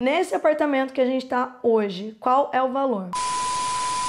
Nesse apartamento que a gente tá hoje, qual é o valor?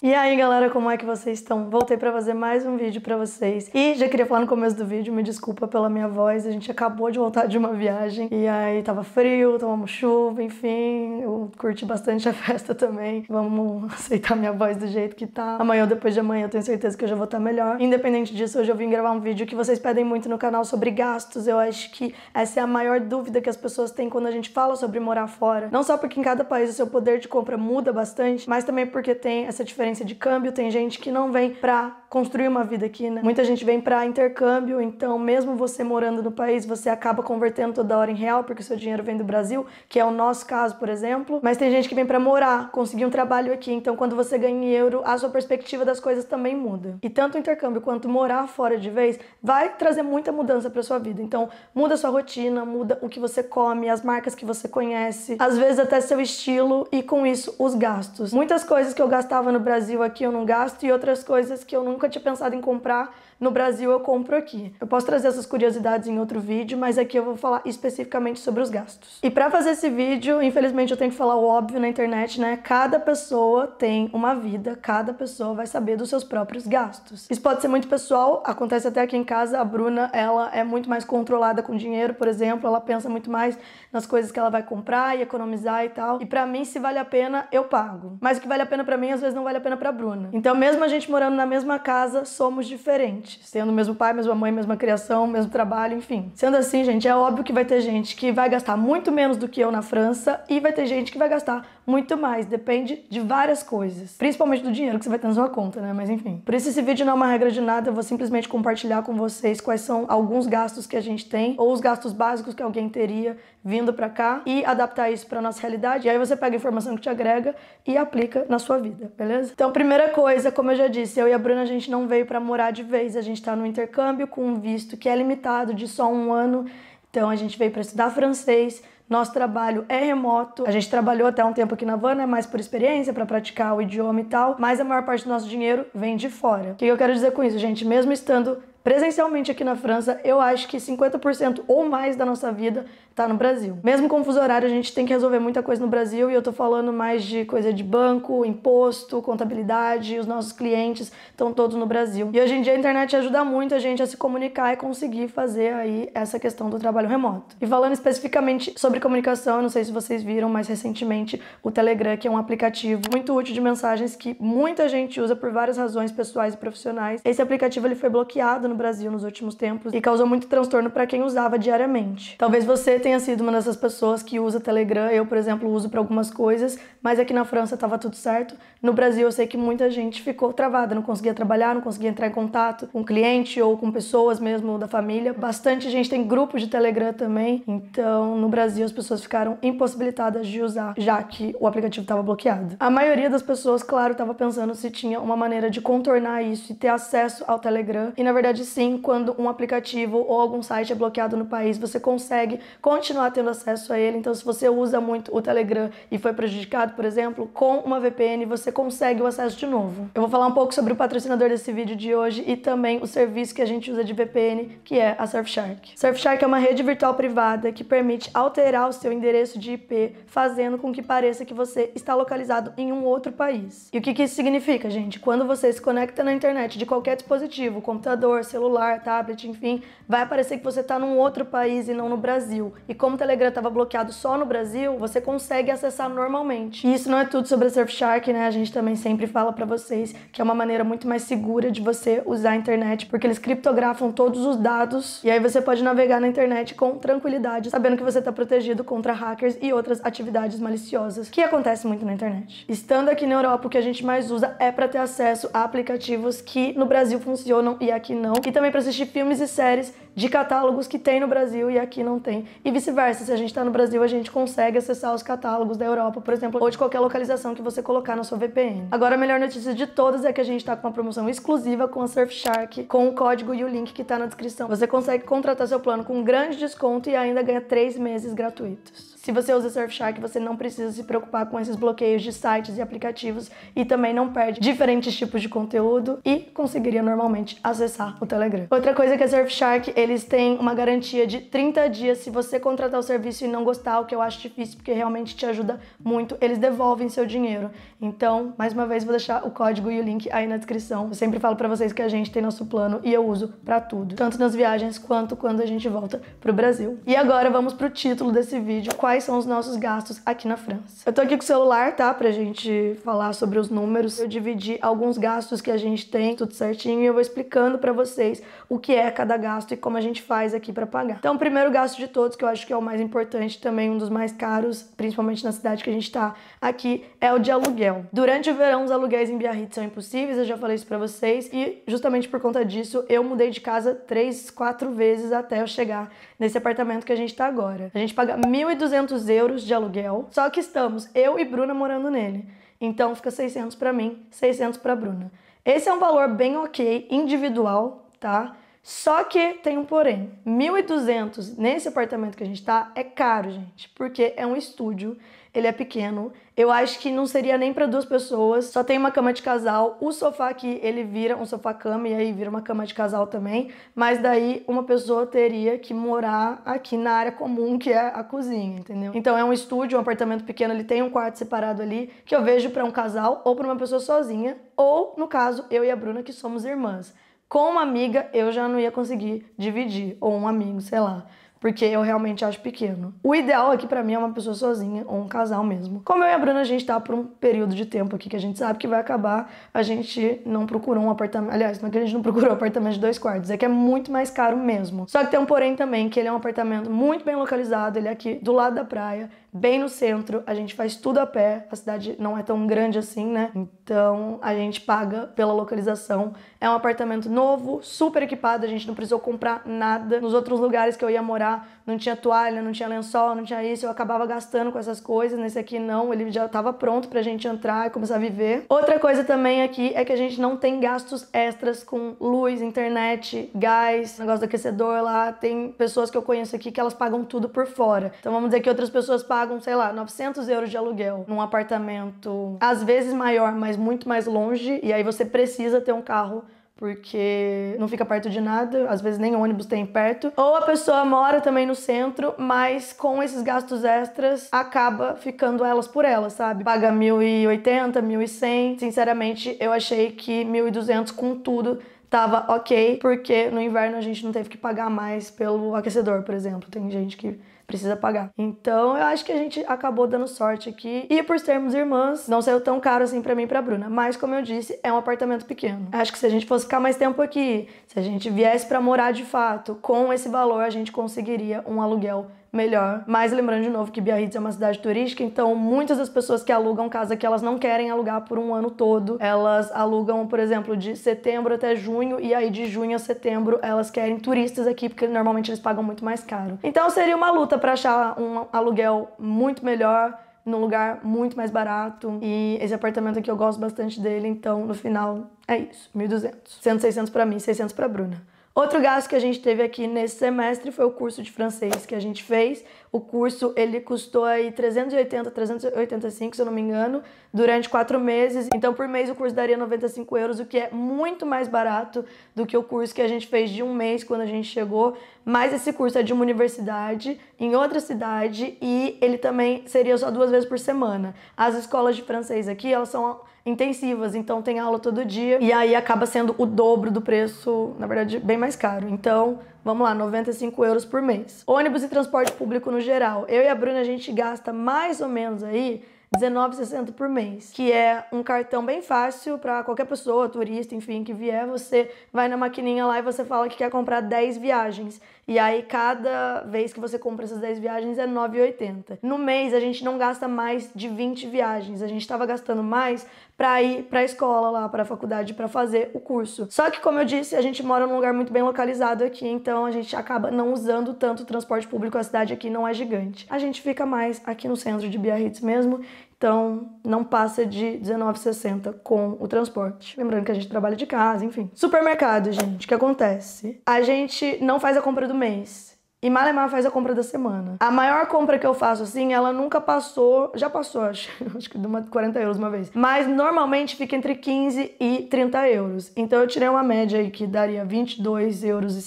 E aí galera, como é que vocês estão? Voltei pra fazer mais um vídeo pra vocês e já queria falar no começo do vídeo, me desculpa pela minha voz, a gente acabou de voltar de uma viagem e aí tava frio, tomamos chuva, enfim, eu curti bastante a festa também. Vamos aceitar minha voz do jeito que tá. Amanhã ou depois de amanhã eu tenho certeza que eu já vou estar melhor. Independente disso, hoje eu vim gravar um vídeo que vocês pedem muito no canal sobre gastos. Eu acho que essa é a maior dúvida que as pessoas têm quando a gente fala sobre morar fora. Não só porque em cada país o seu poder de compra muda bastante, mas também porque tem essa diferença de câmbio. Tem gente que não vem pra construir uma vida aqui, né? Muita gente vem pra intercâmbio, então mesmo você morando no país, você acaba convertendo toda hora em real, porque o seu dinheiro vem do Brasil, que é o nosso caso, por exemplo. Mas tem gente que vem pra morar, conseguir um trabalho aqui, então quando você ganha em euro, a sua perspectiva das coisas também muda. E tanto o intercâmbio quanto morar fora de vez vai trazer muita mudança pra sua vida. Então muda a sua rotina, muda o que você come, as marcas que você conhece, às vezes até seu estilo e com isso os gastos. Muitas coisas que eu gastava no Brasil aqui eu não gasto e outras coisas que eu nunca tinha pensado em comprar no Brasil eu compro aqui. Eu posso trazer essas curiosidades em outro vídeo, mas aqui eu vou falar especificamente sobre os gastos. E pra fazer esse vídeo, infelizmente eu tenho que falar o óbvio na internet, né? Cada pessoa tem uma vida, cada pessoa vai saber dos seus próprios gastos. Isso pode ser muito pessoal, acontece até aqui em casa. A Bruna, ela é muito mais controlada com dinheiro, por exemplo, ela pensa muito mais nas coisas que ela vai comprar e economizar e tal. E pra mim, se vale a pena, eu pago. Mas o que vale a pena pra mim, às vezes não vale a pena pra Bruna. Então, mesmo a gente morando na mesma casa, somos diferentes. Tendo o mesmo pai, mesma mãe, mesma criação, mesmo trabalho, enfim. Sendo assim, gente, é óbvio que vai ter gente que vai gastar muito menos do que eu na França e vai ter gente que vai gastar muito mais. Depende de várias coisas. Principalmente do dinheiro que você vai ter na sua conta, né? Mas enfim. Por isso esse vídeo não é uma regra de nada, eu vou simplesmente compartilhar com vocês quais são alguns gastos que a gente tem ou os gastos básicos que alguém teria vindo pra cá e adaptar isso pra nossa realidade. E aí você pega a informação que te agrega e aplica na sua vida, beleza? Então, primeira coisa, como eu já disse, eu e a Bruna, a gente não veio pra morar de vez, a gente tá no intercâmbio com um visto que é limitado de só 1 ano. Então a gente veio pra estudar francês. Nosso trabalho é remoto. A gente trabalhou até um tempo aqui na Havana, mais por experiência, para praticar o idioma e tal, mas a maior parte do nosso dinheiro vem de fora. O que eu quero dizer com isso, gente? Mesmo estando presencialmente aqui na França, eu acho que 50% ou mais da nossa vida tá no Brasil. Mesmo com o fuso horário, a gente tem que resolver muita coisa no Brasil e eu tô falando mais de coisa de banco, imposto, contabilidade, os nossos clientes estão todos no Brasil. E hoje em dia a internet ajuda muito a gente a se comunicar e conseguir fazer aí essa questão do trabalho remoto. E falando especificamente sobre comunicação, eu não sei se vocês viram, mas recentemente o Telegram, que é um aplicativo muito útil de mensagens que muita gente usa por várias razões pessoais e profissionais. Esse aplicativo ele foi bloqueado no Brasil nos últimos tempos e causou muito transtorno para quem usava diariamente. Talvez você tenha sido uma dessas pessoas que usa Telegram. Eu, por exemplo, uso para algumas coisas, mas aqui na França tava tudo certo. No Brasil eu sei que muita gente ficou travada, não conseguia trabalhar, não conseguia entrar em contato com cliente ou com pessoas mesmo da família. Bastante gente tem grupos de Telegram também, então no Brasil as pessoas ficaram impossibilitadas de usar, já que o aplicativo estava bloqueado. A maioria das pessoas, claro, estava pensando se tinha uma maneira de contornar isso e ter acesso ao Telegram, e na verdade sim, quando um aplicativo ou algum site é bloqueado no país, você consegue continuar tendo acesso a ele. Então se você usa muito o Telegram e foi prejudicado, por exemplo, com uma VPN você consegue o acesso de novo. Eu vou falar um pouco sobre o patrocinador desse vídeo de hoje e também o serviço que a gente usa de VPN, que é a Surfshark. Surfshark é uma rede virtual privada que permite alterar o seu endereço de IP, fazendo com que pareça que você está localizado em um outro país. E o que isso significa, gente? Quando você se conecta na internet de qualquer dispositivo, computador, celular, tablet, enfim, vai aparecer que você está num outro país e não no Brasil. E como o Telegram estava bloqueado só no Brasil, você consegue acessar normalmente. E isso não é tudo sobre a Surfshark, né? A gente também sempre fala pra vocês que é uma maneira muito mais segura de você usar a internet, porque eles criptografam todos os dados e aí você pode navegar na internet com tranquilidade, sabendo que você está protegido contra hackers e outras atividades maliciosas que acontecem muito na internet. Estando aqui na Europa, o que a gente mais usa é para ter acesso a aplicativos que no Brasil funcionam e aqui não, e também para assistir filmes e séries de catálogos que tem no Brasil e aqui não tem, e vice-versa. Se a gente tá no Brasil, a gente consegue acessar os catálogos da Europa, por exemplo, ou de qualquer localização que você colocar na sua VPN. Agora, a melhor notícia de todas é que a gente tá com uma promoção exclusiva com a Surfshark, com o código e o link que tá na descrição. Você consegue contratar seu plano com um grande desconto e ainda ganha 3 meses gratuitos. Se você usa Surfshark, você não precisa se preocupar com esses bloqueios de sites e aplicativos e também não perde diferentes tipos de conteúdo e conseguiria normalmente acessar o Telegram. Outra coisa que a Surfshark, eles têm uma garantia de 30 dias. Se você contratar o serviço e não gostar, o que eu acho difícil, porque realmente te ajuda muito, eles devolvem seu dinheiro. Então, mais uma vez, vou deixar o código e o link aí na descrição. Eu sempre falo pra vocês que a gente tem nosso plano e eu uso pra tudo, tanto nas viagens quanto quando a gente volta pro Brasil. E agora vamos pro título desse vídeo: quais são os nossos gastos aqui na França. Eu tô aqui com o celular, tá? Pra gente falar sobre os números. Eu dividi alguns gastos que a gente tem, tudo certinho, e eu vou explicando pra vocês o que é cada gasto e como a gente faz aqui pra pagar. Então, o primeiro gasto de todos, que eu acho que é o mais importante, também um dos mais caros, principalmente na cidade que a gente tá aqui, é o de aluguel. Durante o verão, os aluguéis em Biarritz são impossíveis, eu já falei isso pra vocês, e justamente por conta disso, eu mudei de casa 3, 4 vezes até eu chegar nesse apartamento que a gente tá agora. A gente paga 1.200 euros de aluguel, só que estamos eu e Bruna morando nele. Então fica 600 pra mim, 600 pra Bruna. Esse é um valor bem ok, individual, tá? Só que tem um porém. 1.200 nesse apartamento que a gente tá é caro, gente, porque é um estúdio, ele é pequeno. Eu acho que não seria nem para 2 pessoas, só tem uma cama de casal. O sofá aqui, ele vira um sofá-cama e aí vira uma cama de casal também, mas daí uma pessoa teria que morar aqui na área comum, que é a cozinha, entendeu? Então é um estúdio, um apartamento pequeno, ele tem um quarto separado ali, que eu vejo para um casal ou para uma pessoa sozinha, ou no caso, eu e a Bruna, que somos irmãs. Com uma amiga, eu já não ia conseguir dividir, ou um amigo, sei lá, porque eu realmente acho pequeno. O ideal aqui pra mim é uma pessoa sozinha, ou um casal mesmo. Como eu e a Bruna, a gente tá por um período de tempo aqui que a gente sabe que vai acabar, a gente não procurou um apartamento, aliás, não é que a gente não procurou um apartamento de 2 quartos, é que é muito mais caro mesmo. Só que tem um porém também, que ele é um apartamento muito bem localizado, ele é aqui do lado da praia, bem no centro, a gente faz tudo a pé, a cidade não é tão grande assim, né? Então a gente paga pela localização. É um apartamento novo, super equipado, a gente não precisou comprar nada. Nos outros lugares que eu ia morar, não tinha toalha, não tinha lençol, não tinha isso, eu acabava gastando com essas coisas. Nesse aqui não, ele já estava pronto pra gente entrar e começar a viver. Outra coisa também aqui é que a gente não tem gastos extras com luz, internet, gás, negócio do aquecedor lá. Tem pessoas que eu conheço aqui que elas pagam tudo por fora. Então vamos dizer que outras pessoas pagam, sei lá, 900 euros de aluguel num apartamento, às vezes maior, mas muito mais longe, e aí você precisa ter um carro porque não fica perto de nada, às vezes nem ônibus tem perto. Ou a pessoa mora também no centro, mas com esses gastos extras acaba ficando elas por elas, sabe? Paga 1.080, 1.100. Sinceramente, eu achei que 1.200 com tudo tava ok, porque no inverno a gente não teve que pagar mais pelo aquecedor, por exemplo. Tem gente que precisa pagar. Então eu acho que a gente acabou dando sorte aqui. E por sermos irmãs, não saiu tão caro assim pra mim e pra Bruna. Mas como eu disse, é um apartamento pequeno. Acho que se a gente fosse ficar mais tempo aqui, se a gente viesse pra morar de fato, com esse valor a gente conseguiria um aluguel melhor. Mas lembrando de novo que Biarritz é uma cidade turística, então muitas das pessoas que alugam casa que elas não querem alugar por um ano todo, elas alugam, por exemplo, de setembro até junho, e aí de junho a setembro elas querem turistas aqui, porque normalmente eles pagam muito mais caro. Então seria uma luta para achar um aluguel muito melhor, num lugar muito mais barato, e esse apartamento aqui eu gosto bastante dele, então no final é isso, 1.200. Sendo 600 para mim, 600 para Bruna. Outro gasto que a gente teve aqui nesse semestre foi o curso de francês que a gente fez. O curso, ele custou aí 380, 385, se eu não me engano, durante 4 meses. Então, por mês, o curso daria 95 euros, o que é muito mais barato do que o curso que a gente fez de um mês quando a gente chegou. Mas esse curso é de uma universidade em outra cidade e ele também seria só 2 vezes por semana. As escolas de francês aqui, elas são intensivas, então tem aula todo dia e aí acaba sendo o dobro do preço, na verdade, bem mais caro. Então, vamos lá, 95 euros por mês. Ônibus e transporte público no geral. Eu e a Bruna, a gente gasta mais ou menos aí R$19,60 por mês, que é um cartão bem fácil para qualquer pessoa, turista, enfim, que vier. Você vai na maquininha lá e você fala que quer comprar 10 viagens. E aí, cada vez que você compra essas 10 viagens é R$9,80. No mês, a gente não gasta mais de 20 viagens. A gente estava gastando mais para ir para a escola lá, para a faculdade, para fazer o curso. Só que, como eu disse, a gente mora num lugar muito bem localizado aqui, então a gente acaba não usando tanto o transporte público. A cidade aqui não é gigante. A gente fica mais aqui no centro de Biarritz mesmo, então não passa de R$19,60 com o transporte. Lembrando que a gente trabalha de casa, enfim. Supermercado, gente, o que acontece? A gente não faz a compra do mês. E malemar faz a compra da semana. A maior compra que eu faço, assim, ela nunca passou... Já passou, acho que de 40 euros uma vez. Mas normalmente fica entre 15 e 30 euros. Então eu tirei uma média aí que daria 22,50 euros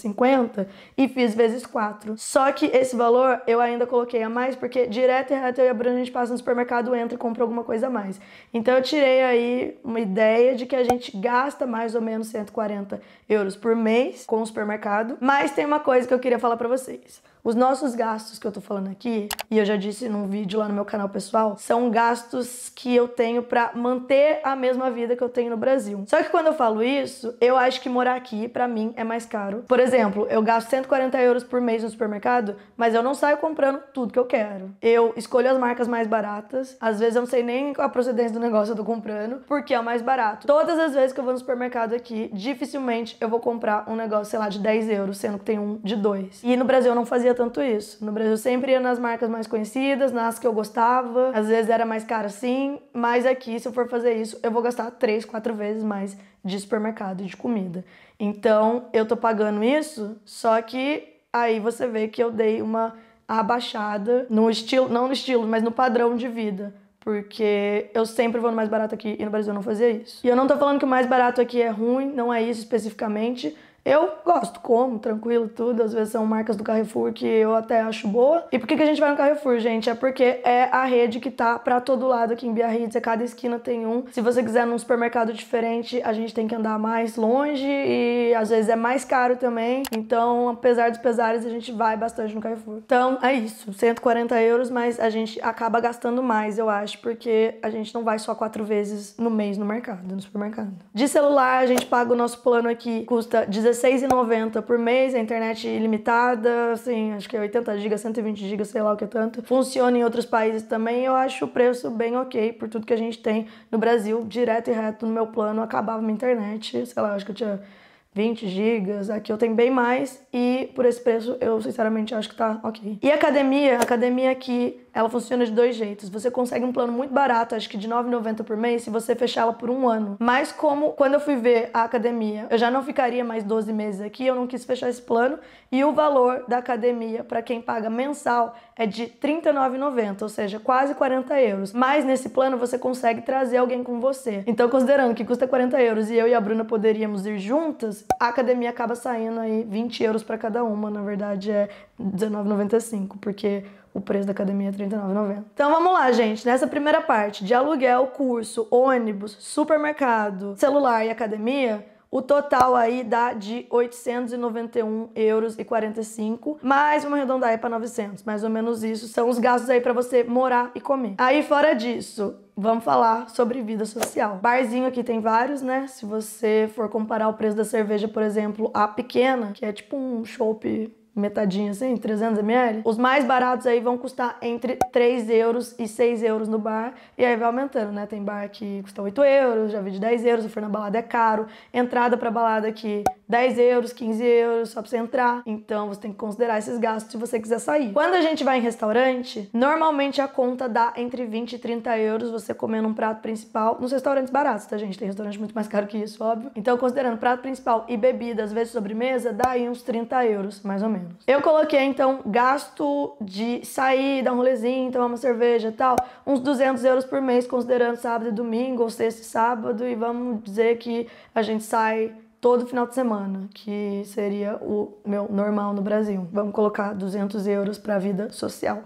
e fiz vezes 4. Só que esse valor eu ainda coloquei a mais porque direto e reto eu e a Bruna, a gente passa no supermercado, entra e compra alguma coisa a mais. Então eu tirei aí uma ideia de que a gente gasta mais ou menos 140 euros por mês com o supermercado. Mas tem uma coisa que eu queria falar pra vocês. Os nossos gastos que eu tô falando aqui, e eu já disse num vídeo lá no meu canal pessoal, são gastos que eu tenho pra manter a mesma vida que eu tenho no Brasil. Só que quando eu falo isso, eu acho que morar aqui, pra mim, é mais caro. Por exemplo, eu gasto 140 euros por mês no supermercado, mas eu não saio comprando tudo que eu quero. Eu escolho as marcas mais baratas, às vezes eu não sei nem qual a procedência do negócio eu tô comprando, porque é o mais barato. Todas as vezes que eu vou no supermercado aqui, dificilmente eu vou comprar um negócio, sei lá, de 10 euros, sendo que tem um de 2. E no Brasil eu não fazia tanto isso. No Brasil eu sempre ia nas marcas mais conhecidas, nas que eu gostava, às vezes era mais caro sim, mas aqui se eu for fazer isso, eu vou gastar 3, 4 vezes mais de supermercado e de comida. Então eu tô pagando isso, só que aí você vê que eu dei uma abaixada no estilo, não no estilo, mas no padrão de vida. Porque eu sempre vou no mais barato aqui e no Brasil eu não fazia isso. E eu não tô falando que o mais barato aqui é ruim, não é isso especificamente. Eu gosto, como, tranquilo, tudo. Às vezes são marcas do Carrefour que eu até acho boa. E por que a gente vai no Carrefour, gente? É porque é a rede que tá pra todo lado aqui em Biarritz. Cada esquina tem um. Se você quiser num supermercado diferente, a gente tem que andar mais longe e às vezes é mais caro também. Então, apesar dos pesares, a gente vai bastante no Carrefour. Então, é isso. 140 euros, mas a gente acaba gastando mais, eu acho, porque a gente não vai só 4 vezes no mês no mercado, no supermercado. De celular, a gente paga o nosso plano aqui, custa R$16,90 por mês, a internet ilimitada, assim, acho que é 80 GB, 120 GB, sei lá o que é tanto. Funciona em outros países também, eu acho o preço bem ok por tudo que a gente tem no Brasil, direto e reto no meu plano, acabava minha internet, sei lá, acho que eu tinha 20 gigas, aqui eu tenho bem mais e por esse preço eu sinceramente acho que tá ok. E a academia aqui, ela funciona de 2 jeitos. Você consegue um plano muito barato, acho que de R$9,90 por mês, se você fechar ela por 1 ano. Mas como quando eu fui ver a academia, eu já não ficaria mais 12 meses aqui, eu não quis fechar esse plano e o valor da academia para quem paga mensal é de R$39,90, ou seja, quase 40 euros. Mas nesse plano você consegue trazer alguém com você. Então considerando que custa 40 euros e eu e a Bruna poderíamos ir juntas, a academia acaba saindo aí 20 euros para cada uma, na verdade é R$19,95, porque o preço da academia é R$39,90. Então vamos lá, gente. Nessa primeira parte de aluguel, curso, ônibus, supermercado, celular e academia, o total aí dá de R$891,45 euros, mas vamos arredondar aí para 900, mais ou menos isso. São os gastos aí para você morar e comer. Aí fora disso, vamos falar sobre vida social. Barzinho aqui tem vários, né? Se você for comparar o preço da cerveja, por exemplo, a pequena, que é tipo um chopp metadinho assim, 300 ml, os mais baratos aí vão custar entre 3 euros e 6 euros no bar, e aí vai aumentando, né? Tem bar que custa 8 euros, já vi de 10 euros, se for na balada é caro, entrada pra balada aqui 10 euros, 15 euros só pra você entrar, então você tem que considerar esses gastos se você quiser sair. Quando a gente vai em restaurante, normalmente a conta dá entre 20 e 30 euros você comendo um prato principal, nos restaurantes baratos, tá gente? Tem restaurante muito mais caro que isso, óbvio. Então considerando prato principal e bebida, às vezes sobremesa, dá aí uns 30 euros, mais ou menos. Eu coloquei, então, gasto de sair, dar um rolezinho, tomar uma cerveja e tal, uns 200 euros por mês, considerando sábado e domingo, ou sexta e sábado, e vamos dizer que a gente sai todo final de semana, que seria o meu normal no Brasil. Vamos colocar 200 euros pra vida social.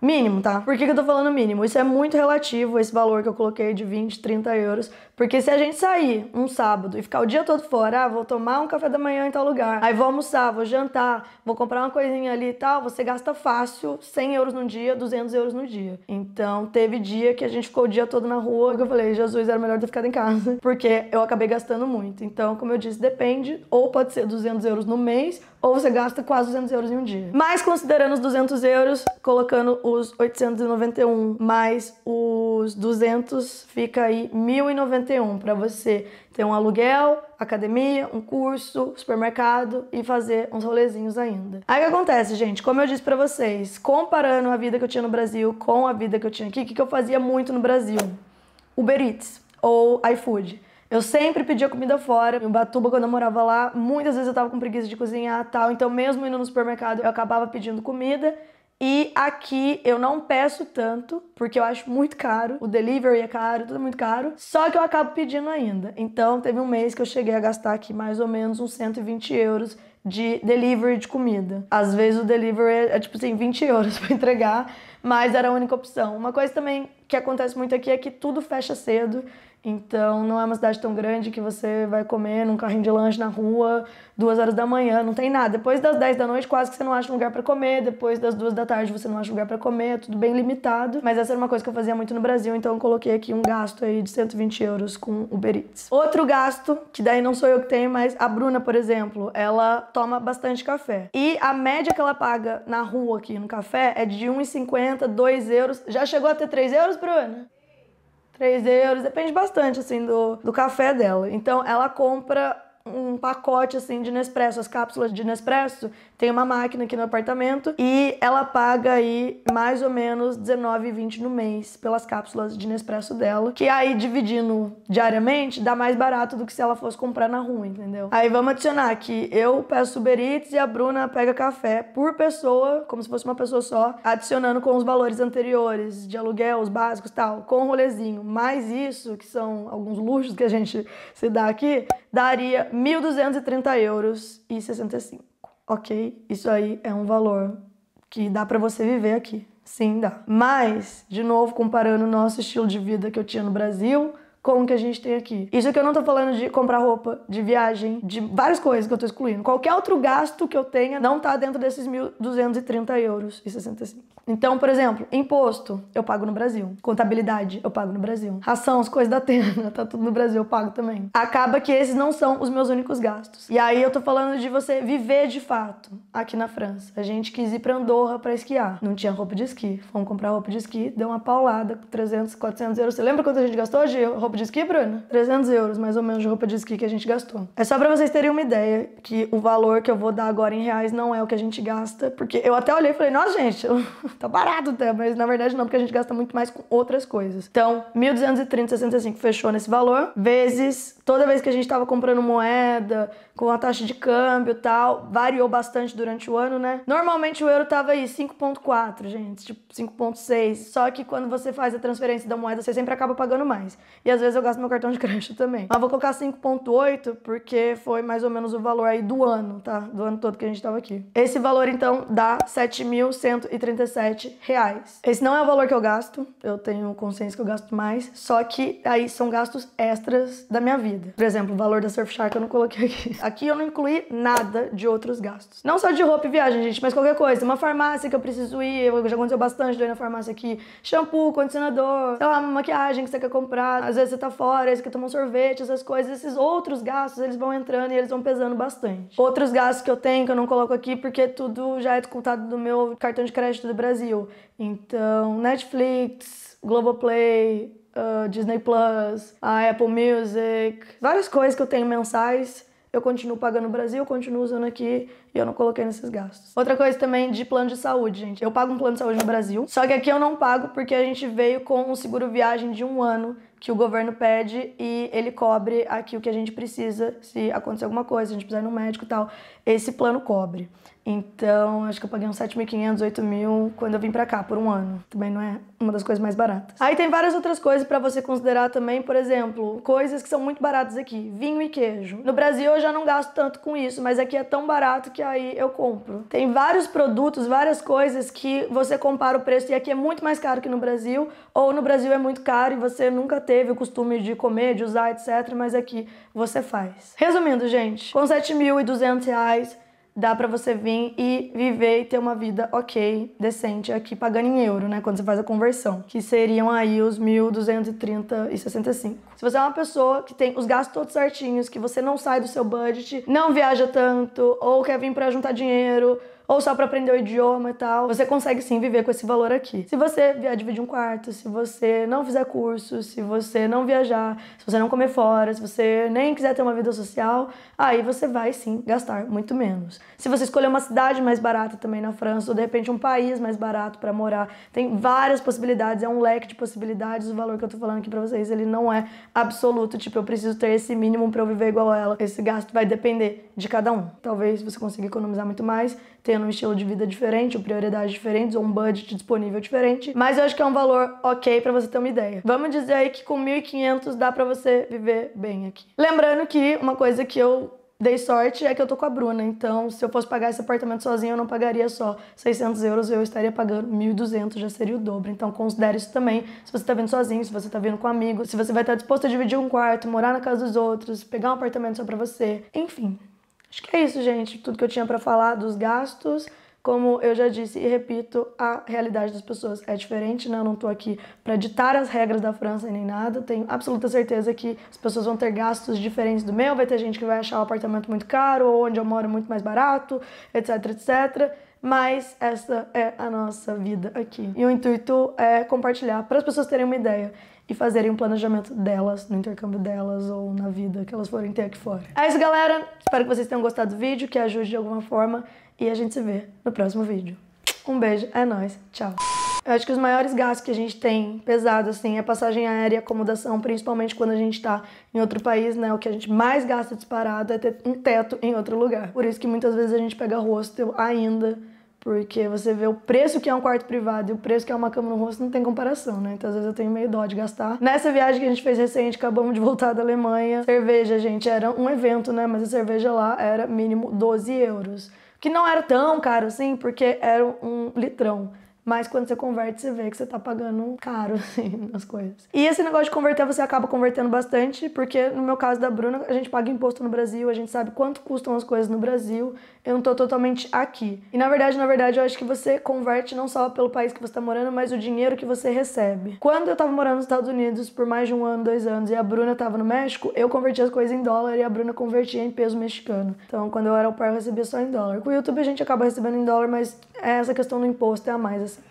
Mínimo, tá? Por que eu tô falando mínimo? Isso é muito relativo, esse valor que eu coloquei de 20, 30 euros. Porque se a gente sair um sábado e ficar o dia todo fora, vou tomar um café da manhã em tal lugar, aí vou almoçar, vou jantar, vou comprar uma coisinha ali e tal, você gasta fácil 100 euros no dia, 200 euros no dia. Então, teve dia que a gente ficou o dia todo na rua, que eu falei, Jesus, era melhor ter ficado em casa, porque eu acabei gastando muito. Então, como eu disse, depende, ou pode ser 200 euros no mês, ou você gasta quase 200 euros em um dia. Mas considerando os 200 euros, colocando os 891 mais os 200, fica aí 1.091 para você ter um aluguel, academia, um curso, supermercado e fazer uns rolezinhos ainda. Aí o que acontece, gente? Como eu disse pra vocês, comparando a vida que eu tinha no Brasil com a vida que eu tinha aqui, o que eu fazia muito no Brasil? Uber Eats ou iFood. Eu sempre pedia comida fora. Em Ubatuba, quando eu morava lá, muitas vezes eu tava com preguiça de cozinhar e tal. Então, mesmo indo no supermercado, eu acabava pedindo comida. E aqui eu não peço tanto, porque eu acho muito caro. O delivery é caro, tudo é muito caro. Só que eu acabo pedindo ainda. Então, teve um mês que eu cheguei a gastar aqui mais ou menos uns 120 euros de delivery de comida. Às vezes o delivery é tipo assim, 20 euros pra entregar, mas era a única opção. Uma coisa também que acontece muito aqui é que tudo fecha cedo. Então, não é uma cidade tão grande que você vai comer num carrinho de lanche na rua 2 horas da manhã, não tem nada. Depois das 10 da noite, quase que você não acha lugar pra comer. Depois das 2 da tarde, você não acha lugar pra comer. É tudo bem limitado. Mas essa era uma coisa que eu fazia muito no Brasil, então eu coloquei aqui um gasto aí de 120 euros com Uber Eats. Outro gasto, que daí não sou eu que tenho, mas a Bruna, por exemplo, ela toma bastante café. E a média que ela paga na rua aqui no café é de 1,50, 2 euros. Já chegou a ter 3 euros, Bruna? 3 euros, depende bastante, assim, do café dela. Então, ela compra um pacote, assim, de Nespresso, as cápsulas de Nespresso. Tem uma máquina aqui no apartamento e ela paga aí mais ou menos R$19,20 no mês pelas cápsulas de Nespresso dela, que aí, dividindo diariamente, dá mais barato do que se ela fosse comprar na rua, entendeu? Aí vamos adicionar que eu peço Uber Eats e a Bruna pega café por pessoa, como se fosse uma pessoa só, adicionando com os valores anteriores de aluguel, os básicos e tal, com o rolezinho. Mais isso, que são alguns luxos que a gente se dá aqui, daria 1.230 euros e 65. Ok? Isso aí é um valor que dá pra você viver aqui. Sim, dá. Mas, de novo, comparando o nosso estilo de vida que eu tinha no Brasil com o que a gente tem aqui. Isso que eu não tô falando de comprar roupa, de viagem, de várias coisas que eu tô excluindo. Qualquer outro gasto que eu tenha não tá dentro desses 1.230 euros e 65. Então, por exemplo, imposto, eu pago no Brasil. Contabilidade, eu pago no Brasil. Ração, as coisas da tenda, tá tudo no Brasil, eu pago também. Acaba que esses não são os meus únicos gastos. E aí eu tô falando de você viver de fato aqui na França. A gente quis ir pra Andorra pra esquiar. Não tinha roupa de esqui. Fomos comprar roupa de esqui, deu uma paulada, 300, 400 euros. Você lembra quanto a gente gastou de roupa de esqui, Bruna? 300 euros, mais ou menos, de roupa de esqui que a gente gastou. É só pra vocês terem uma ideia que o valor que eu vou dar agora em reais não é o que a gente gasta, porque eu até olhei e falei, nossa, gente, tá barato até, mas na verdade não, porque a gente gasta muito mais com outras coisas. Então, 1.230,65 fechou nesse valor, vezes toda vez que a gente tava comprando moeda, com a taxa de câmbio e tal, variou bastante durante o ano, né? Normalmente o euro tava aí 5,4, gente, tipo 5,6, só que quando você faz a transferência da moeda, você sempre acaba pagando mais. E às vezes eu gasto meu cartão de crédito também. Mas vou colocar 5,8 porque foi mais ou menos o valor aí do ano, tá? Do ano todo que a gente tava aqui. Esse valor, então, dá 7.137 reais. Esse não é o valor que eu gasto, eu tenho consciência que eu gasto mais, só que aí são gastos extras da minha vida. Por exemplo, o valor da Surfshark eu não coloquei aqui. Aqui eu não incluí nada de outros gastos. Não só de roupa e viagem, gente, mas qualquer coisa. Uma farmácia que eu preciso ir, já aconteceu bastante de eu ir na farmácia aqui. Shampoo, condicionador, sei lá, uma maquiagem que você quer comprar. Às vezes você tá fora, aí você quer tomar um sorvete, essas coisas. Esses outros gastos, eles vão entrando e eles vão pesando bastante. Outros gastos que eu tenho, que eu não coloco aqui, porque tudo já é descontado do meu cartão de crédito do Brasil. Então, Netflix, Globoplay, Disney Plus, a Apple Music, várias coisas que eu tenho mensais, eu continuo pagando no Brasil, continuo usando aqui e eu não coloquei nesses gastos. Outra coisa também de plano de saúde, gente. Eu pago um plano de saúde no Brasil, só que aqui eu não pago porque a gente veio com um seguro viagem de 1 ano que o governo pede e ele cobre aqui o que a gente precisa se acontecer alguma coisa, se a gente precisar ir no médico e tal. Esse plano cobre. Então, acho que eu paguei uns 7.500, 8.000 quando eu vim pra cá, por 1 ano. Também não é uma das coisas mais baratas. Aí tem várias outras coisas pra você considerar também, por exemplo, coisas que são muito baratas aqui. Vinho e queijo. No Brasil eu já não gasto tanto com isso, mas aqui é tão barato que aí eu compro. Tem vários produtos, várias coisas que você compara o preço e aqui é muito mais caro que no Brasil, ou no Brasil é muito caro e você nunca teve o costume de comer, de usar, etc, mas aqui você faz. Resumindo, gente, com 7.200 reais, dá pra você vir e viver e ter uma vida ok, decente aqui, pagando em euro, né? Quando você faz a conversão, que seriam aí os 1.230,65. Se você é uma pessoa que tem os gastos todos certinhos, que você não sai do seu budget, não viaja tanto, ou quer vir pra juntar dinheiro, ou só pra aprender o idioma e tal, você consegue sim viver com esse valor aqui. Se você vier dividir um quarto, se você não fizer curso, se você não viajar, se você não comer fora, se você nem quiser ter uma vida social, aí você vai sim gastar muito menos. Se você escolher uma cidade mais barata também na França, ou de repente um país mais barato pra morar, tem várias possibilidades, é um leque de possibilidades. O valor que eu tô falando aqui pra vocês, ele não é absoluto, tipo, eu preciso ter esse mínimo pra eu viver igual a ela. Esse gasto vai depender de cada um. Talvez você consiga economizar muito mais, tendo um estilo de vida diferente, ou prioridades diferentes, ou um budget disponível diferente, mas eu acho que é um valor ok pra você ter uma ideia. Vamos dizer aí que com 1.500 dá pra você viver bem aqui. Lembrando que uma coisa que eu dei sorte é que eu tô com a Bruna, então se eu fosse pagar esse apartamento sozinho, eu não pagaria só 600 euros, eu estaria pagando 1.200, já seria o dobro. Então considere isso também, se você tá vindo sozinho, se você tá vindo com amigos, se você vai estar disposto a dividir um quarto, morar na casa dos outros, pegar um apartamento só pra você, enfim. Acho que é isso, gente, tudo que eu tinha pra falar dos gastos. Como eu já disse e repito, a realidade das pessoas é diferente, né? Eu não tô aqui pra ditar as regras da França nem nada. Tenho absoluta certeza que as pessoas vão ter gastos diferentes do meu. Vai ter gente que vai achar o apartamento muito caro ou onde eu moro muito mais barato, etc, etc. Mas essa é a nossa vida aqui. E o intuito é compartilhar para as pessoas terem uma ideia e fazerem um planejamento delas, no intercâmbio delas ou na vida que elas forem ter aqui fora. É isso, galera. Espero que vocês tenham gostado do vídeo, que ajude de alguma forma. E a gente se vê no próximo vídeo. Um beijo, é nóis, tchau. Eu acho que os maiores gastos que a gente tem pesado, assim, é passagem aérea e acomodação, principalmente quando a gente tá em outro país, né? O que a gente mais gasta disparado é ter um teto em outro lugar. Por isso que muitas vezes a gente pega hostel ainda, porque você vê o preço que é um quarto privado e o preço que é uma cama no hostel, não tem comparação, né? Então às vezes eu tenho meio dó de gastar. Nessa viagem que a gente fez recente, acabamos de voltar da Alemanha, cerveja, gente, era um evento, né? Mas a cerveja lá era mínimo 12 euros. Que não era tão caro assim, porque era um litrão. Mas quando você converte, você vê que você tá pagando caro, assim, nas coisas. E esse negócio de converter, você acaba convertendo bastante, porque no meu caso da Bruna, a gente paga imposto no Brasil, a gente sabe quanto custam as coisas no Brasil, eu não tô totalmente aqui. E na verdade, eu acho que você converte não só pelo país que você tá morando, mas o dinheiro que você recebe. Quando eu tava morando nos Estados Unidos por mais de 1 ano, 2 anos, e a Bruna tava no México, eu convertia as coisas em dólar e a Bruna convertia em peso mexicano. Então, quando eu era au pair, eu recebia só em dólar. Com o YouTube a gente acaba recebendo em dólar, mas essa questão do imposto é a mais, assim.